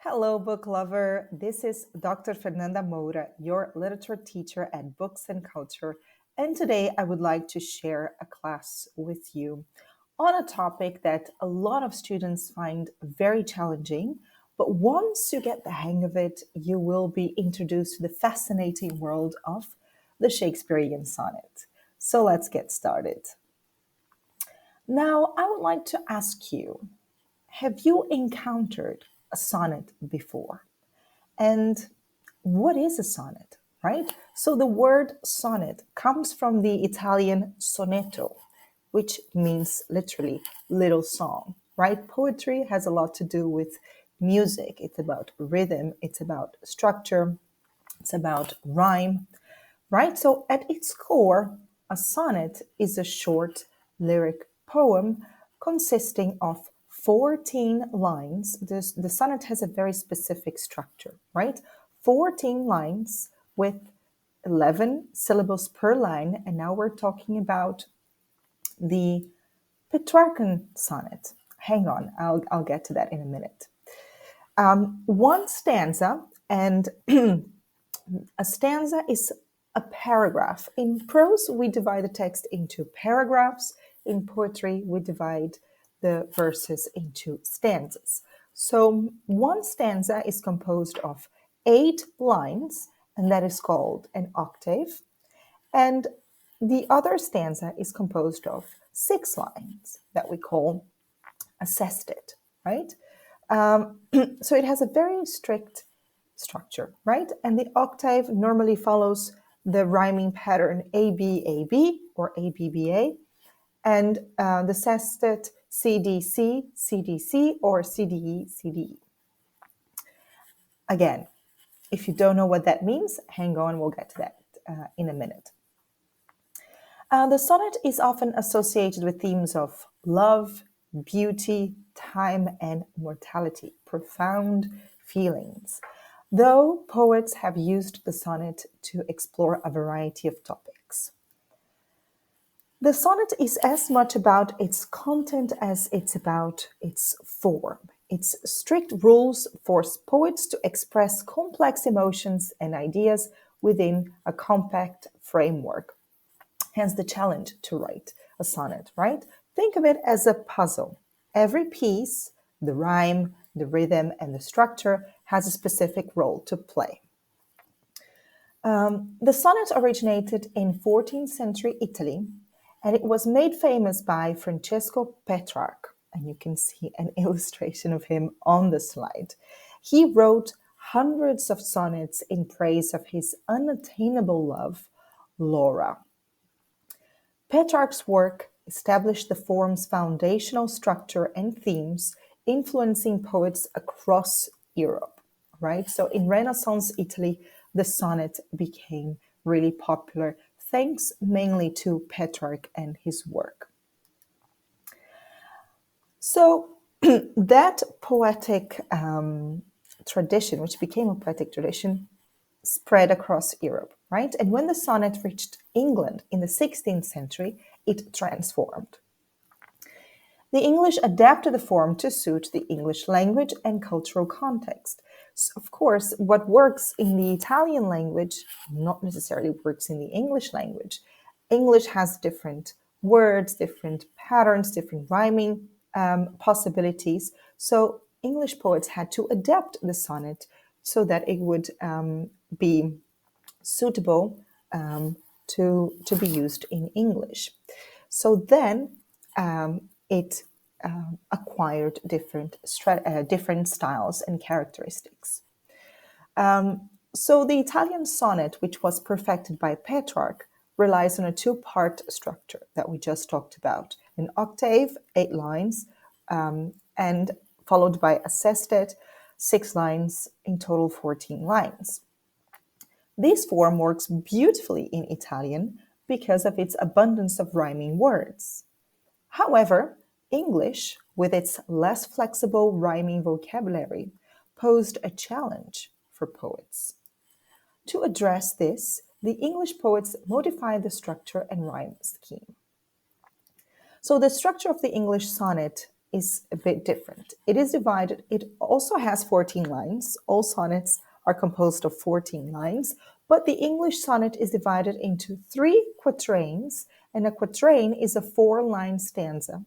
Hello, book lover. This is Dr. Fernanda Moura, your literature teacher at Books and Culture. And today I would like to share a class with you on a topic that a lot of students find very challenging. But once you get the hang of it, you will be introduced to the fascinating world of the Shakespearean sonnet. So let's get started. Now, I would like to ask you, have you encountered a sonnet before? And what is a sonnet, right? So the word sonnet comes from the Italian sonetto, which means literally little song, right? Poetry has a lot to do with music. It's about rhythm, it's about structure, it's about rhyme, right? So at its core, a sonnet is a short lyric poem consisting of 14 lines. The sonnet has a very specific structure, right? 14 lines with 11 syllables per line. And now we're talking about the Petrarchan sonnet. Hang on, I'll get to that in a minute. One stanza, and a stanza is a paragraph. In prose, we divide the text into paragraphs. In poetry, we divide the verses into stanzas. So one stanza is composed of 8 lines, and that is called an octave. And the other stanza is composed of 6 lines that we call a sestet, right? So it has a very strict structure, right? And the octave normally follows the rhyming pattern ABAB or ABBA, and the sestet CDC, CDC, or CDE, CDE. Again, if you don't know what that means, hang on, we'll get to that in a minute. The sonnet is often associated with themes of love, beauty, time, and mortality, profound feelings, though poets have used the sonnet to explore a variety of topics. The sonnet is as much about its content as it's about its form. Its strict rules force poets to express complex emotions and ideas within a compact framework. Hence the challenge to write a sonnet, right? Think of it as a puzzle. Every piece, the rhyme, the rhythm, and the structure has a specific role to play. The sonnet originated in 14th century Italy, and it was made famous by Francesco Petrarch. And you can see an illustration of him on the slide. He wrote hundreds of sonnets in praise of his unattainable love, Laura. Petrarch's work established the form's foundational structure and themes, influencing poets across Europe, right? So in Renaissance Italy, the sonnet became really popular, thanks mainly to Petrarch and his work. So that poetic tradition, which became a poetic tradition, spread across Europe, right? And when the sonnet reached England in the 16th century, it transformed. The English adapted the form to suit the English language and cultural context. So of course, what works in the Italian language not necessarily works in the English language. English has different words, different patterns, different rhyming possibilities. So English poets had to adapt the sonnet so that it would be suitable to be used in English. So then it acquired different styles and characteristics. So the Italian sonnet, which was perfected by Petrarch, relies on a two-part structure that we just talked about. An octave, 8 lines, and followed by a sestet, 6 lines, in total 14 lines. This form works beautifully in Italian because of its abundance of rhyming words. However, English, with its less flexible rhyming vocabulary, posed a challenge for poets. To address this, the English poets modified the structure and rhyme scheme. So the structure of the English sonnet is a bit different. It is divided, it also has 14 lines. All sonnets are composed of 14 lines, but the English sonnet is divided into 3 quatrains, and a quatrain is a 4-line stanza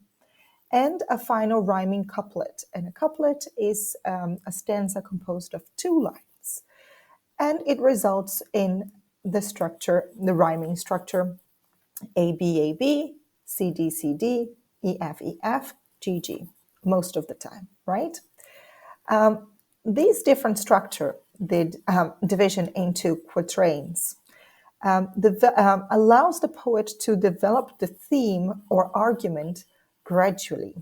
and a final rhyming couplet. And a couplet is a stanza composed of 2 lines. And it results in the structure, the rhyming structure, A, B, A, B, C, D, C, D, E, F, E, F, G, G, most of the time, right? These different structure, the division into quatrains, allows the poet to develop the theme or argument gradually.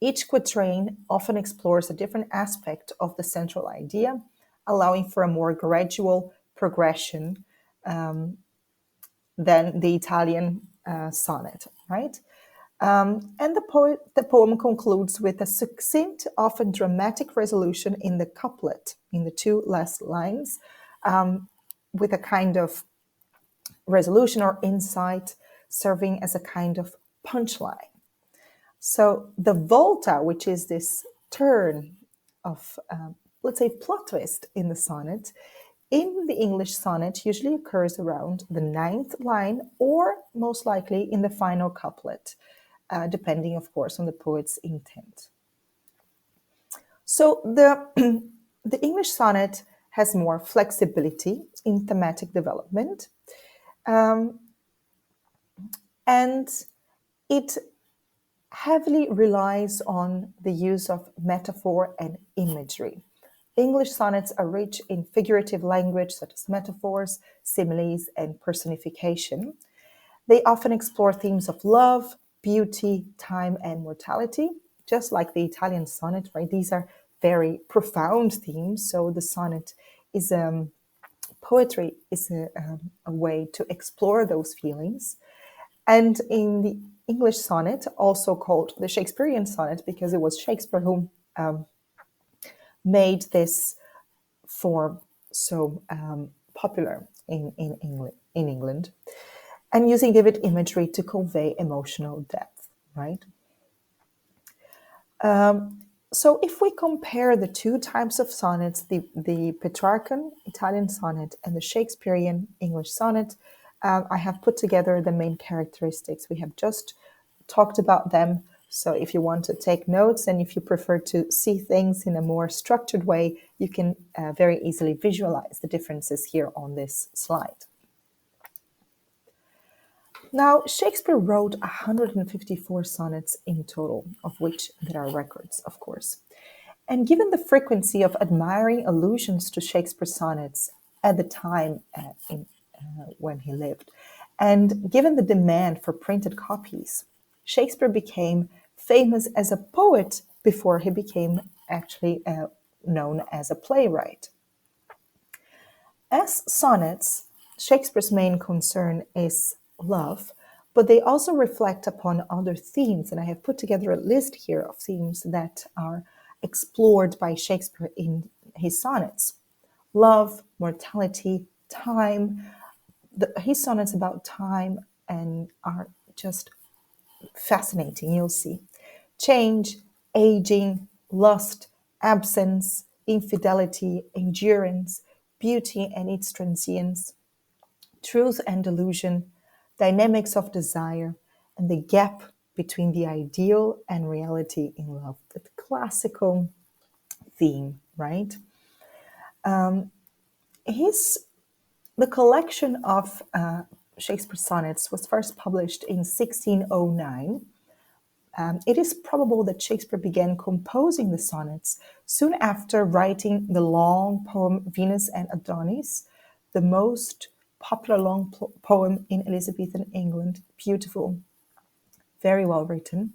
Each quatrain often explores a different aspect of the central idea, allowing for a more gradual progression than the Italian sonnet, right? And the poem concludes with a succinct, often dramatic resolution in the couplet, in the 2 last lines, with a kind of resolution or insight serving as a kind of punchline. So the volta, which is this turn of, let's say, plot twist in the sonnet, in the English sonnet usually occurs around the 9th line or most likely in the final couplet, depending, of course, on the poet's intent. So the English sonnet has more flexibility in thematic development, and it heavily relies on the use of metaphor and imagery. English sonnets are rich in figurative language such as metaphors, similes, and personification. They often explore themes of love, beauty, time, and mortality, just like the Italian sonnet, right? These are very profound themes. So the sonnet is poetry is a way to explore those feelings. And in the English sonnet, also called the Shakespearean sonnet, because it was Shakespeare who made this form so popular in England, and using vivid imagery to convey emotional depth, right? So if we compare the 2 types of sonnets, the Petrarchan Italian sonnet and the Shakespearean English sonnet, I have put together the main characteristics. We have just talked about them. So if you want to take notes and if you prefer to see things in a more structured way, you can very easily visualize the differences here on this slide. Now, Shakespeare wrote 154 sonnets in total, of which there are records, of course. And given the frequency of admiring allusions to Shakespeare's sonnets at the time when he lived, and given the demand for printed copies, Shakespeare became famous as a poet before he became actually known as a playwright. As sonnets, Shakespeare's main concern is love, but they also reflect upon other themes, and I have put together a list here of themes that are explored by Shakespeare in his sonnets. Love, mortality, time. His sonnets about time and are just fascinating, you'll see. Change, aging, lust, absence, infidelity, endurance, beauty and its transience, truth and delusion, dynamics of desire, and the gap between the ideal and reality in love. The classical theme, right? The collection of Shakespeare sonnets was first published in 1609. It is probable that Shakespeare began composing the sonnets soon after writing the long poem Venus and Adonis, the most popular long poem in Elizabethan England. Beautiful, very well written.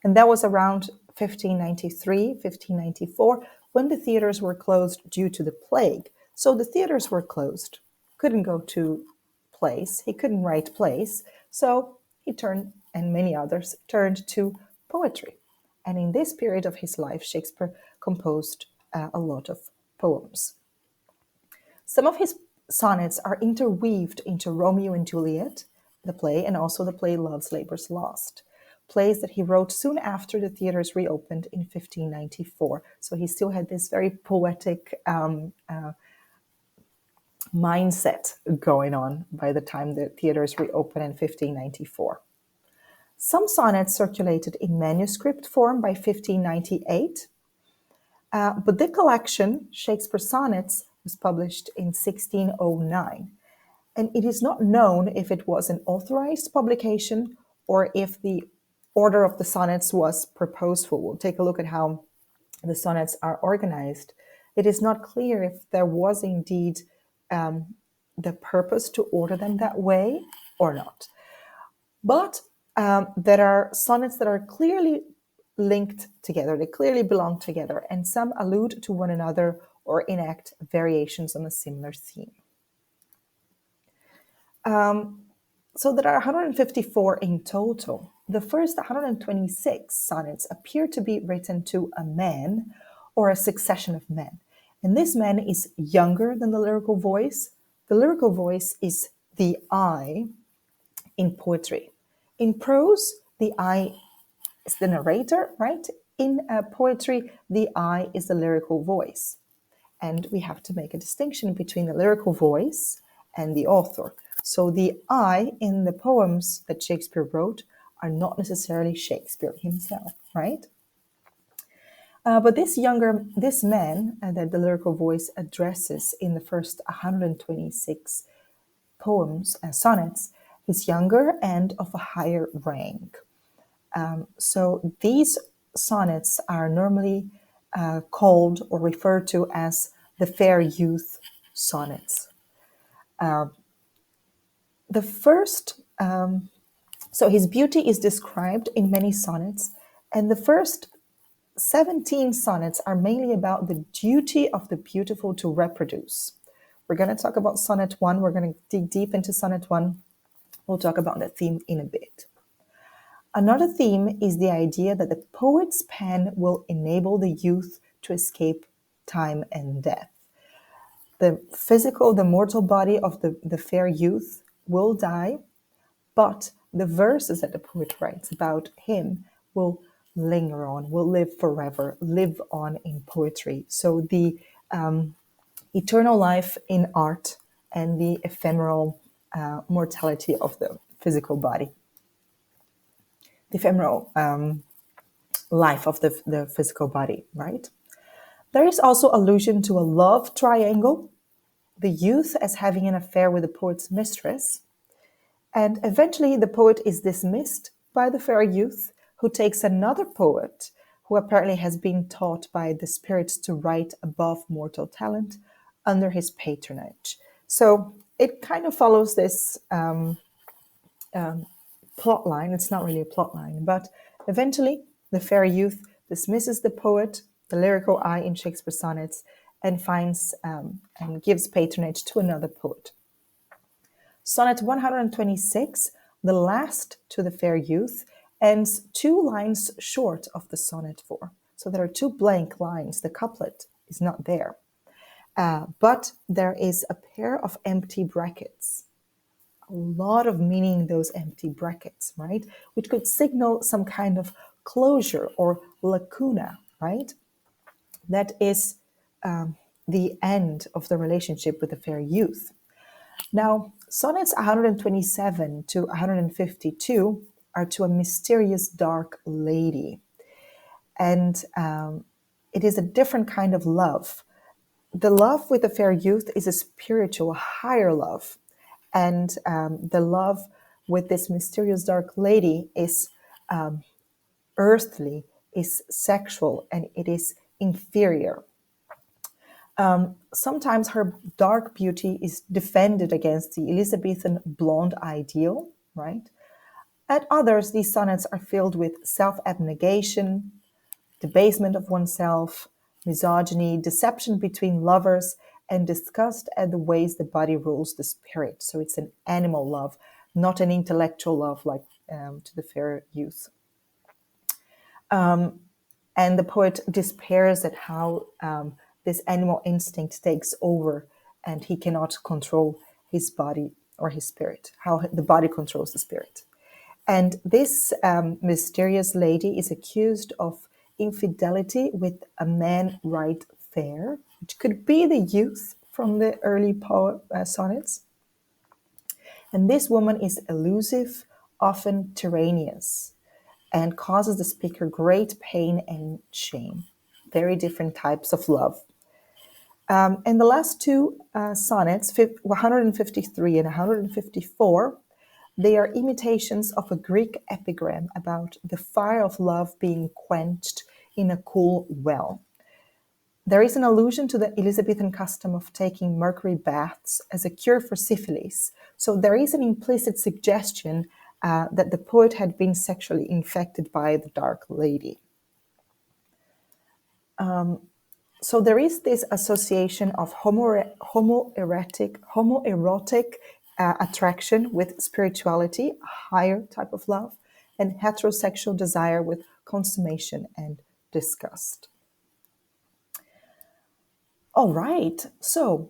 And that was around 1593, 1594, when the theaters were closed due to the plague. So the theaters were closed, couldn't go to plays, he couldn't write plays, so he turned, and many others, turned to poetry. And in this period of his life, Shakespeare composed a lot of poems. Some of his sonnets are interweaved into Romeo and Juliet, the play, and also the play Love's Labour's Lost. plays that he wrote soon after the theaters reopened in 1594. So he still had this very poetic mindset going on by the time the theaters reopened in 1594. Some sonnets circulated in manuscript form by 1598, but the collection, Shakespeare Sonnets, was published in 1609. And it is not known if it was an authorized publication or if the order of the sonnets was purposeful. We'll take a look at how the sonnets are organized. It is not clear if there was indeed the purpose to order them that way or not. But there are sonnets that are clearly linked together. They clearly belong together, and some allude to one another or enact variations on a similar theme. So there are 154 in total. The first 126 sonnets appear to be written to a man or a succession of men. And this man is younger than the lyrical voice. The lyrical voice is the I in poetry. In prose, the I is the narrator, right? In poetry, the I is the lyrical voice. And we have to make a distinction between the lyrical voice and the author. So the I in the poems that Shakespeare wrote are not necessarily Shakespeare himself, right? But this man that the lyrical voice addresses in the first 126 poems and sonnets is younger and of a higher rank. So these sonnets are normally called or referred to as the fair youth sonnets. The first, so his beauty is described in many sonnets, and the first 17 sonnets are mainly about the duty of the beautiful to reproduce. We're going to talk about Sonnet One. We're going to dig deep into Sonnet One. We'll talk about that theme in a bit. Another theme is the idea that the poet's pen will enable the youth to escape time and death. The physical, the mortal body of the fair youth will die, but the verses that the poet writes about him will linger on, will live forever, live on in poetry. So the eternal life in art and the ephemeral mortality of the physical body. The ephemeral life of the physical body, right? There is also allusion to a love triangle, the youth as having an affair with the poet's mistress, and eventually the poet is dismissed by the fair youth, who takes another poet who apparently has been taught by the spirits to write above mortal talent under his patronage. So it kind of follows this plot line. It's not really a plot line, but eventually the fair youth dismisses the poet, the lyrical I in Shakespeare sonnets, and finds and gives patronage to another poet. Sonnet 126, the last to the fair youth, ends 2 lines short of the sonnet 4. So there are 2 blank lines. The couplet is not there. But there is a pair of empty brackets. A lot of meaning in those empty brackets, right? Which could signal some kind of closure or lacuna, right? That is the end of the relationship with the fair youth. Now, sonnets 127 to 152 are to a mysterious dark lady. And it is a different kind of love. The love with the fair youth is a spiritual, higher love. And the love with this mysterious dark lady is earthly, is sexual, and it is inferior. Sometimes her dark beauty is defended against the Elizabethan blonde ideal, right? At others, these sonnets are filled with self-abnegation, debasement of oneself, misogyny, deception between lovers, and disgust at the ways the body rules the spirit. So it's an animal love, not an intellectual love like to the fair youth. And the poet despairs at how this animal instinct takes over and he cannot control his body or his spirit, how the body controls the spirit. And this mysterious lady is accused of infidelity with a man right fair, which could be the youth from the early sonnets. And this woman is elusive, often tyrannous, and causes the speaker great pain and shame. Very different types of love. And the last two sonnets, 153 and 154, they are imitations of a Greek epigram about the fire of love being quenched in a cool well. There is an allusion to the Elizabethan custom of taking mercury baths as a cure for syphilis. So there is an implicit suggestion that the poet had been sexually infected by the Dark Lady. So there is this association of homoerotic attraction with spirituality, a higher type of love, and heterosexual desire with consummation and disgust. All right, so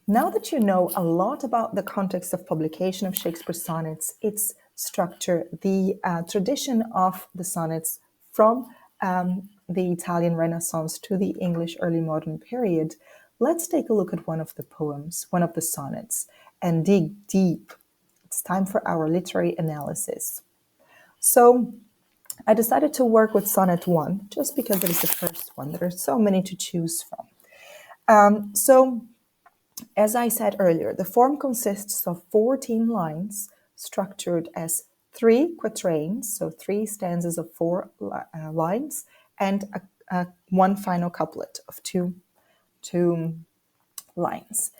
now that you know a lot about the context of publication of Shakespeare's sonnets, its structure, the tradition of the sonnets from the Italian Renaissance to the English early modern period, let's take a look at one of the poems, one of the sonnets, and dig deep. It's time for our literary analysis. So I decided to work with Sonnet One just because it is the first one. There are so many to choose from. As I said earlier, the form consists of 14 lines structured as 3 quatrains, so 3 stanzas of 4 lines, and one final couplet of two lines.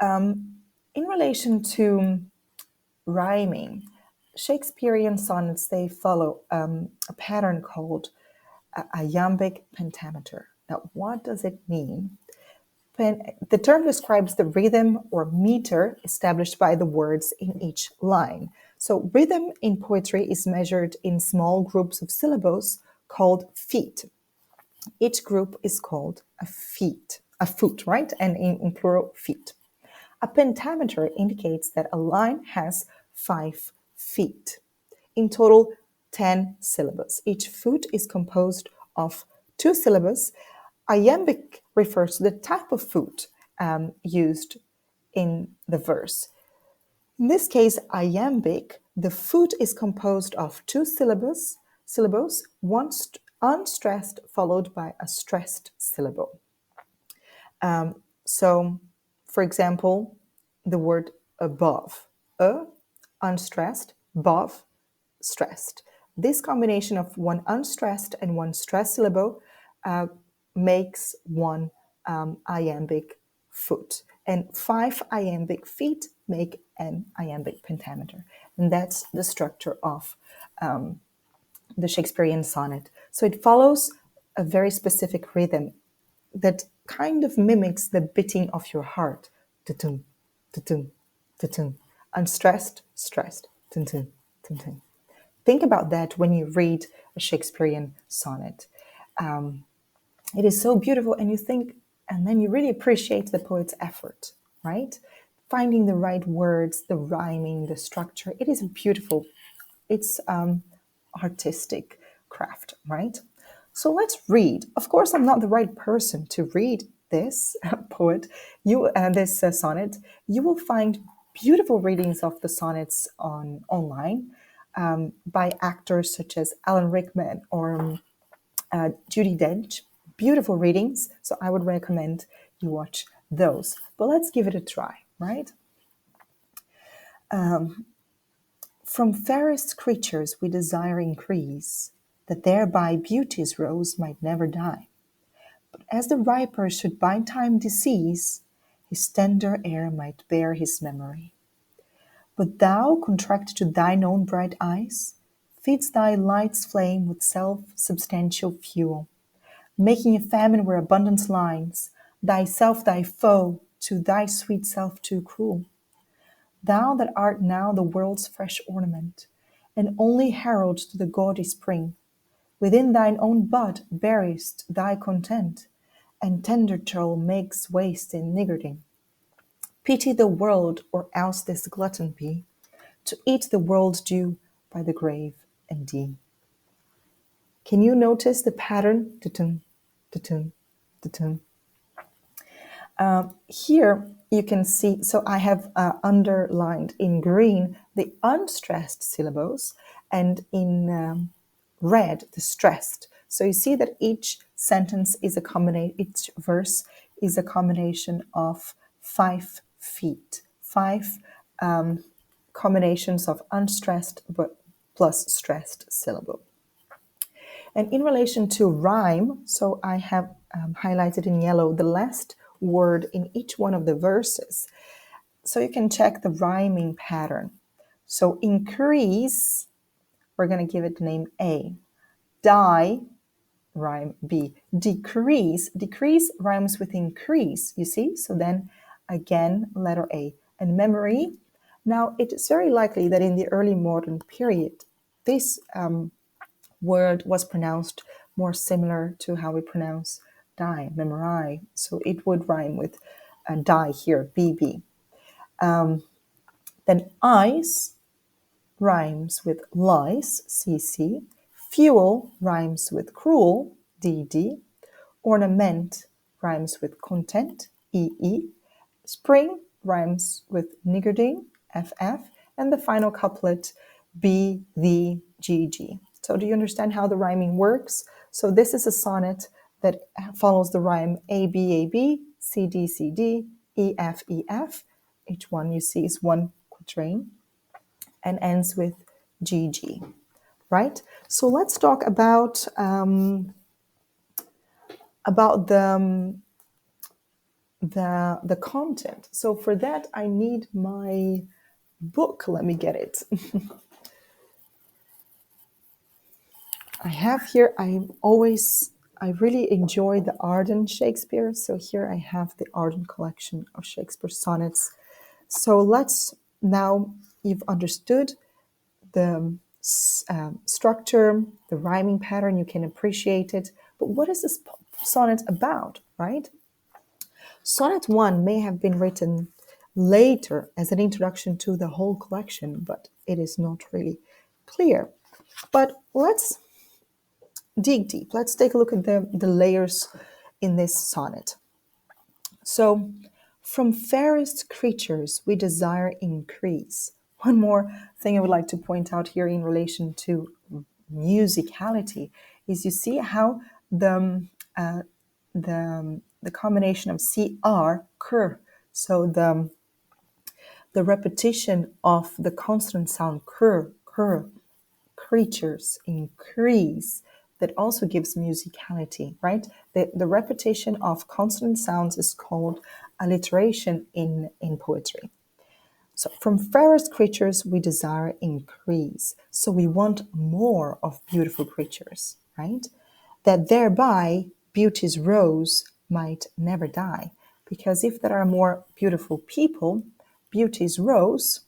In relation to rhyming, Shakespearean sonnets, they follow a pattern called iambic pentameter. Now, what does it mean? The term describes the rhythm or meter established by the words in each line. So rhythm in poetry is measured in small groups of syllables called feet. Each group is called a foot, right? And in plural, feet. A pentameter indicates that a line has 5 feet. In total, 10 syllables. Each foot is composed of 2 syllables. Iambic refers to the type of foot used in the verse. In this case, iambic, the foot is composed of 2 syllables, one unstressed followed by a stressed syllable. So, for example, the word above, unstressed, above, stressed. This combination of one unstressed and one stressed syllable makes one iambic foot. And 5 iambic feet make an iambic pentameter. And that's the structure of the Shakespearean sonnet. So it follows a very specific rhythm that kind of mimics the beating of your heart. Tu-tum, tu-tum, tu-tum. Unstressed, stressed. Tum-tum, tum-tum. Think about that when you read a Shakespearean sonnet. It is so beautiful, and you think, and then you really appreciate the poet's effort, right? Finding the right words, the rhyming, the structure. It is beautiful. It's artistic craft, right? So let's read. Of course, I'm not the right person to read this this sonnet. You will find beautiful readings of the sonnets online by actors such as Alan Rickman or Judi Dench. Beautiful readings, so I would recommend you watch those. But let's give it a try, right? From fairest creatures we desire increase, that thereby beauty's rose might never die. But as the riper should by time decease, his tender air might bear his memory. But thou, contracted to thine own bright eyes, feeds thy light's flame with self-substantial fuel, making a famine where abundance lies, thyself thy foe, to thy sweet self too cruel. Thou that art now the world's fresh ornament, and only herald to the gaudy spring, within thine own bud bury'st thy content, and tender toil makes waste in niggarding. Pity the world, or else this glutton be, to eat the world's due, by the grave and D. Can you notice the pattern? Tutun, tutun, tutun. Here you can see, so I have underlined in green the unstressed syllables and in red the stressed. So you see that each sentence is a combination, each verse is a combination of 5 feet, 5 combinations of unstressed but plus stressed syllable. And in relation to rhyme, so I have highlighted in yellow the last word in each one of the verses. So you can check the rhyming pattern. So increase, we're going to give it the name A. Die, rhyme B. Decrease, decrease rhymes with increase, you see? So then again, letter A. And memory, now it is very likely that in the early modern period, this word was pronounced more similar to how we pronounce die, memorize. So it would rhyme with die here, BB. Then ice rhymes with lice, CC. Fuel rhymes with cruel, DD. Ornament rhymes with content, EE. Spring rhymes with niggarding, FF. And the final couplet, B, the, GG. So do you understand how the rhyming works? So this is a sonnet that follows the rhyme A, B, A, B, C, D, C, D, E, F, E, F. Each one you see is one quatrain and ends with GG, right? So let's talk about the content. So for that, I need my book. Let me get it. I have here, I really enjoy the Arden Shakespeare. So here I have the Arden collection of Shakespeare sonnets. So let's, now you've understood the structure, the rhyming pattern, you can appreciate it. But what is this sonnet about, right? Sonnet One may have been written later as an introduction to the whole collection, but it is not really clear. But let's dig deep. Let's take a look at the layers in this sonnet. So, from fairest creatures we desire increase. One more thing I would like to point out here in relation to musicality is you see how the combination of cr, so the repetition of the consonant sound cr, creatures increase, that also gives musicality, right? The repetition of consonant sounds is called alliteration in poetry. So from fairest creatures, we desire increase. So we want more of beautiful creatures, right? That thereby beauty's rose might never die. Because if there are more beautiful people, beauty's rose,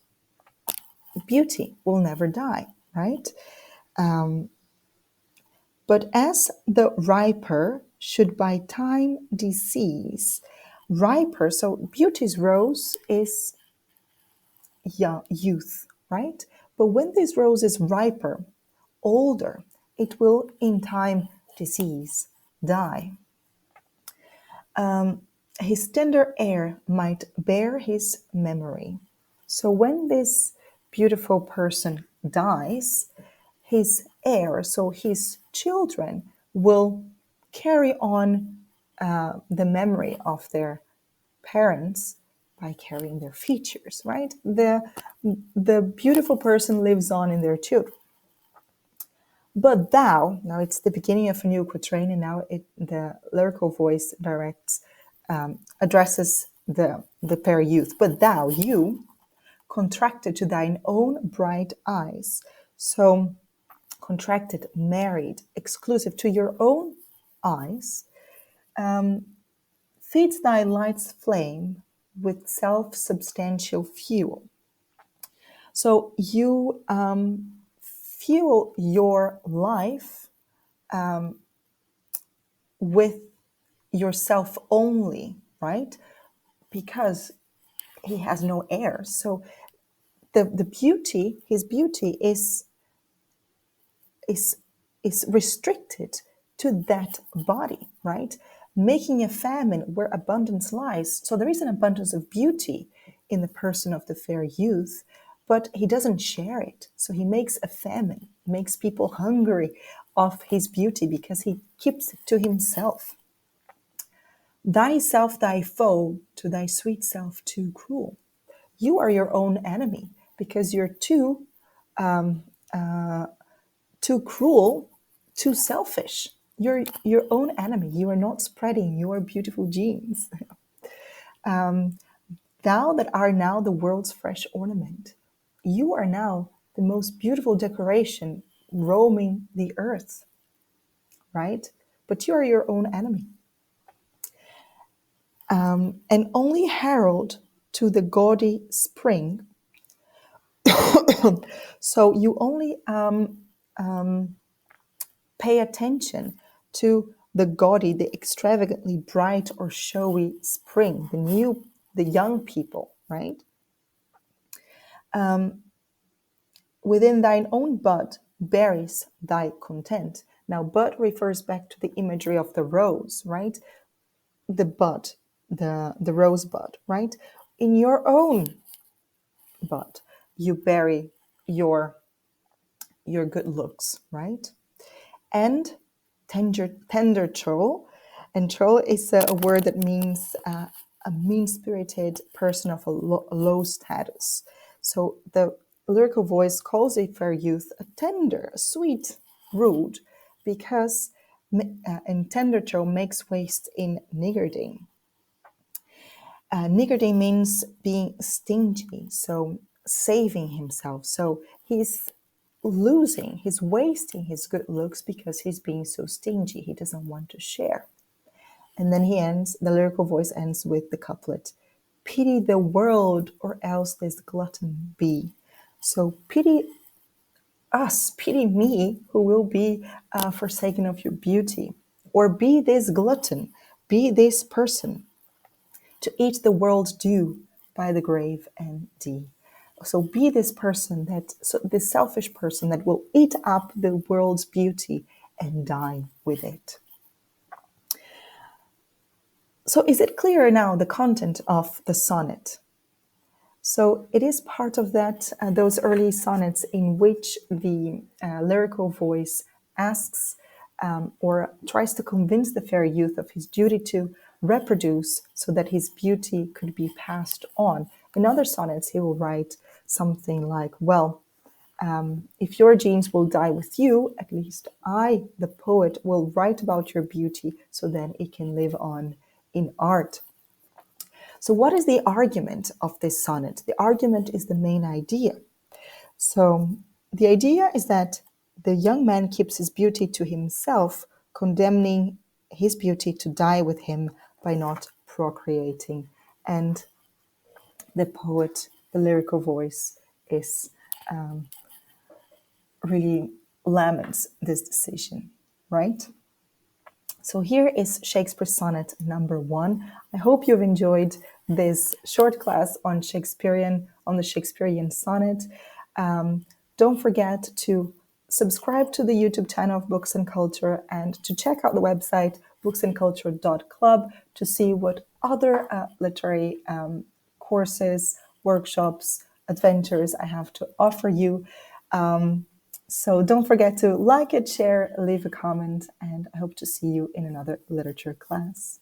beauty will never die, right? But as the riper should by time decease, riper, so beauty's rose is young, youth, right? But when this rose is riper, older, it will in time disease, die. His tender air might bear his memory. So when this beautiful person dies, his heir, so his children, will carry on the memory of their parents by carrying their features, right? The beautiful person lives on in their children. But thou, now it's the beginning of a new quatrain, and now the lyrical voice addresses the pair youth. But thou, you, contracted to thine own bright eyes. So contracted, married, exclusive to your own eyes, feeds thy light's flame with self-substantial fuel. So you fuel your life with yourself only, right? Because he has no heir. So the beauty, his beauty is is restricted to that body, right? Making a famine where abundance lies. So there is an abundance of beauty in the person of the fair youth, but he doesn't share it. So he makes a famine, makes people hungry of his beauty because he keeps it to himself. Thyself thy foe, to thy sweet self too cruel. You are your own enemy because you're too cruel, too selfish. You're your own enemy. You are not spreading your beautiful genes. Thou that art now the world's fresh ornament, you are now the most beautiful decoration roaming the earth, right? But you are your own enemy. And only herald to the gaudy spring. So you only pay attention to the gaudy, the extravagantly bright or showy spring, the young people, right? Within thine own bud buries thy content. Now, bud refers back to the imagery of the rose, right? The bud, the rosebud, right? In your own bud, you bury your good looks, right? And tender troll. And troll is a word that means a mean-spirited person of a low status. So the lyrical voice calls a fair youth a tender, a sweet, rude, because and tender troll makes waste in niggarding. Niggarding means being stingy, so saving himself. So he's he's wasting his good looks because he's being so stingy. He doesn't want to share. And then the lyrical voice ends with the couplet, pity the world or else this glutton be. So pity us, pity me who will be forsaken of your beauty. Or be this glutton, be this person to eat the world's due by the grave and D. So be this person this selfish person that will eat up the world's beauty and die with it. So is it clear now the content of the sonnet? So it is part of those early sonnets in which the lyrical voice asks or tries to convince the fair youth of his duty to reproduce so that his beauty could be passed on. In other sonnets, he will write something like, well, if your genes will die with you, at least I, the poet, will write about your beauty so then it can live on in art. So what is the argument of this sonnet? The argument is the main idea. So the idea is that the young man keeps his beauty to himself, condemning his beauty to die with him by not procreating. And the poet, the lyrical voice, is really laments this decision, right? So here is Shakespeare's Sonnet number 1. I hope you've enjoyed this short class on the Shakespearean Sonnet. Don't forget to subscribe to the YouTube channel of Books and Culture and to check out the website booksandculture.club to see what other literary courses, workshops, adventures I have to offer you. So don't forget to like it, share, leave a comment, and I hope to see you in another literature class.